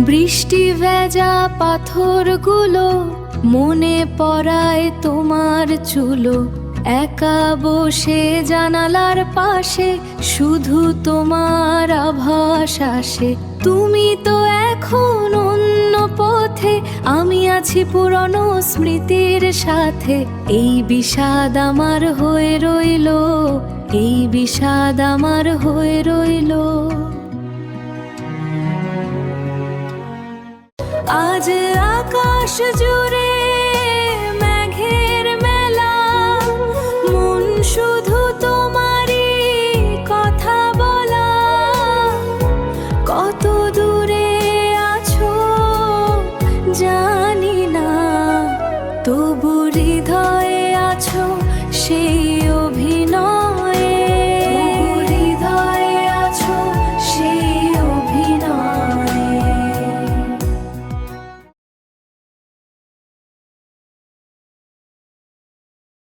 বৃষ্টি ভেজা পাথরগুলো মনে পড়ায় তোমার চুলো। একা বসে জানালার পাশে শুধু তোমার আভাস আসে। তুমি তো এখন অন্য পথে, আমি আছি পুরনো স্মৃতির সাথে। এই বিষাদ আমার হয়ে রইলো, এই বিষাদ আমার হয়ে রইলো। আজ আকাশ জুড়ে